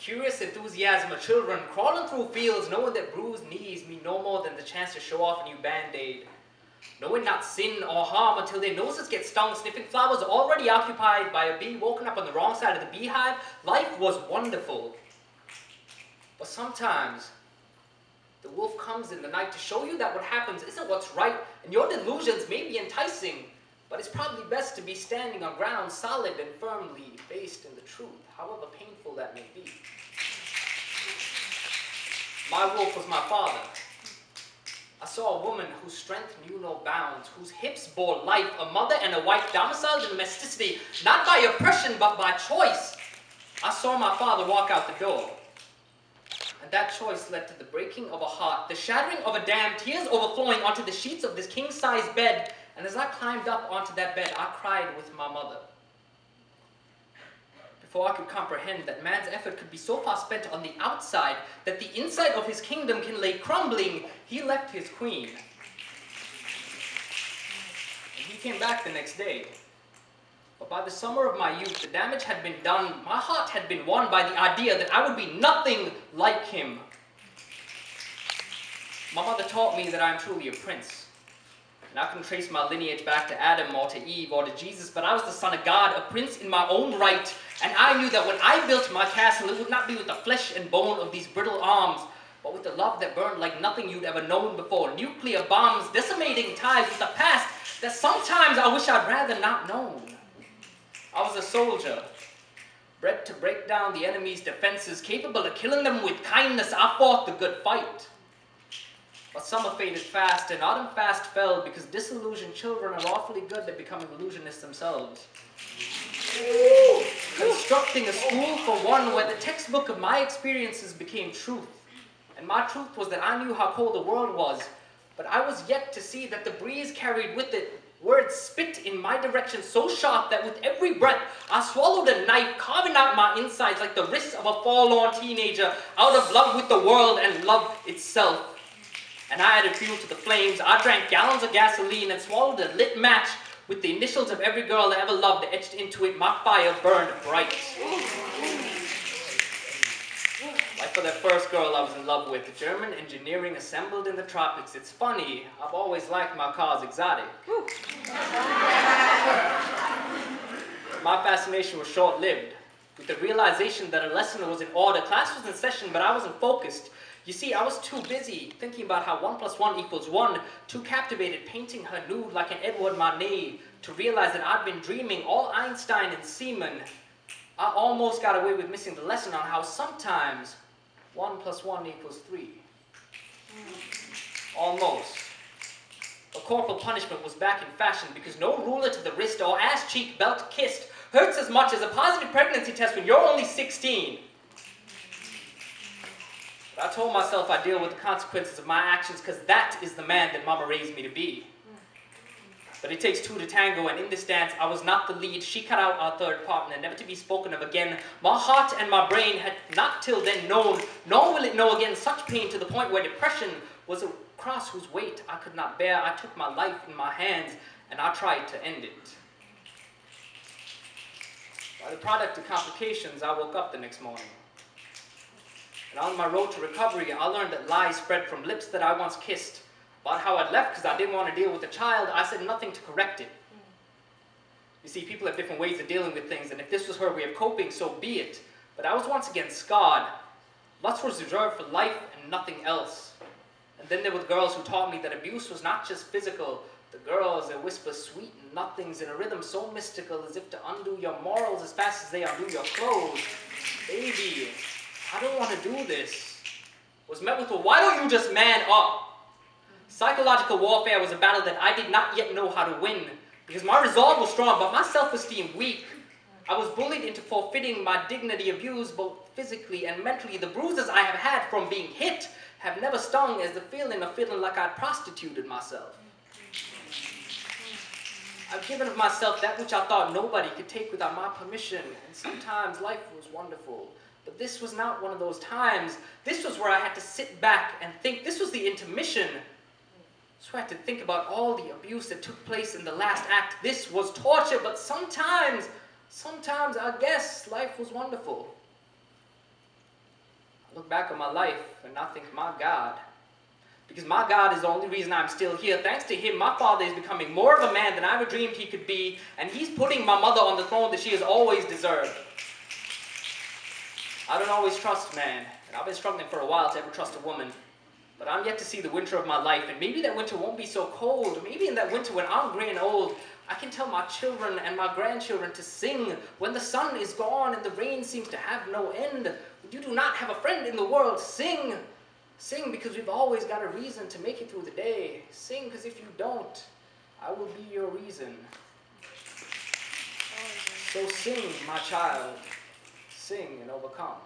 curious enthusiasm of children crawling through fields, knowing that bruised knees mean no more than the chance to show off a new band-aid. Knowing not sin or harm until their noses get stung, sniffing flowers already occupied by a bee woken up on the wrong side of the beehive, life was wonderful. But sometimes, the wolf comes in the night to show you that what happens isn't what's right, and your delusions may be enticing, but it's probably best to be standing on ground solid and firmly based in the truth, however painful that may be. My wolf was my father. I saw a woman whose strength knew no bounds, whose hips bore life, a mother and a wife domiciled in domesticity, not by oppression but by choice. I saw my father walk out the door. And that choice led to the breaking of a heart, the shattering of a dam, tears overflowing onto the sheets of this king-size bed. And as I climbed up onto that bed, I cried with my mother. Before I could comprehend that man's effort could be so far spent on the outside that the inside of his kingdom can lay crumbling, he left his queen. And he came back the next day. But by the summer of my youth, the damage had been done. My heart had been won by the idea that I would be nothing like him. My mother taught me that I am truly a prince. And I couldn't trace my lineage back to Adam or to Eve or to Jesus, but I was the son of God, a prince in my own right. And I knew that when I built my castle, it would not be with the flesh and bone of these brittle arms, but with the love that burned like nothing you'd ever known before. Nuclear bombs decimating ties with the past that sometimes I wish I'd rather not known. I was a soldier, bred to break down the enemy's defenses, capable of killing them with kindness. I fought the good fight. But summer faded fast, and autumn fast fell, because disillusioned children are awfully good at becoming illusionists themselves. Constructing a school for one where the textbook of my experiences became truth. And my truth was that I knew how cold the world was, but I was yet to see that the breeze carried with it words spit in my direction so sharp that with every breath I swallowed a knife, carving out my insides like the wrists of a forlorn teenager out of love with the world and love itself. And I added fuel to the flames. I drank gallons of gasoline and swallowed a lit match with the initials of every girl I ever loved etched into it. My fire burned bright. Like for that first girl I was in love with, German engineering assembled in the tropics. It's funny, I've always liked my cars exotic. My fascination was short-lived. With the realization that a lesson was in order, class was in session, but I wasn't focused. You see, I was too busy thinking about how 1 + 1 = 1, too captivated painting her nude like an Edward Manet to realize that I'd been dreaming all Einstein and Seaman. I almost got away with missing the lesson on how sometimes 1 + 1 = 3. Almost. But corporal punishment was back in fashion because no ruler to the wrist or ass cheek belt kissed hurts as much as a positive pregnancy test when you're only 16. But I told myself I'd deal with the consequences of my actions because that is the man that Mama raised me to be. But it takes two to tango, and in this dance, I was not the lead. She cut out our third partner, never to be spoken of again. My heart and my brain had not till then known, nor will it know again, such pain to the point where depression was a cross whose weight I could not bear. I took my life in my hands, and I tried to end it. By the product of complications, I woke up the next morning. And on my road to recovery, I learned that lies spread from lips that I once kissed. About how I'd left because I didn't want to deal with the child, I said nothing to correct it. You see, people have different ways of dealing with things, and if this was her way of coping, so be it. But I was once again scarred. Lust was reserved for life and nothing else. And then there were the girls who taught me that abuse was not just physical. The girls that whisper sweet nothings in a rhythm so mystical as if to undo your morals as fast as they undo your clothes. Baby, I don't want to do this. Was met with a, why don't you just man up? Psychological warfare was a battle that I did not yet know how to win, because my resolve was strong, but my self-esteem weak. I was bullied into forfeiting my dignity, abused both physically and mentally. The bruises I have had from being hit have never stung as the feeling of feeling like I'd prostituted myself. I've given of myself that which I thought nobody could take without my permission, and sometimes life was wonderful. But this was not one of those times. This was where I had to sit back and think. This was the intermission. So I had to think about all the abuse that took place in the last act. This was torture, but sometimes I guess life was wonderful. look back on my life and I think, my God. Because my God is the only reason I'm still here. Thanks to him, my father is becoming more of a man than I ever dreamed he could be, and he's putting my mother on the throne that she has always deserved. I don't always trust man, and I've been struggling for a while to ever trust a woman. But I'm yet to see the winter of my life, and maybe that winter won't be so cold. Maybe in that winter when I'm gray and old, I can tell my children and my grandchildren to sing when the sun is gone and the rain seems to have no end. You do not have a friend in the world. Sing. Sing because we've always got a reason to make it through the day. Sing because if you don't, I will be your reason. So sing, my child. Sing and overcome.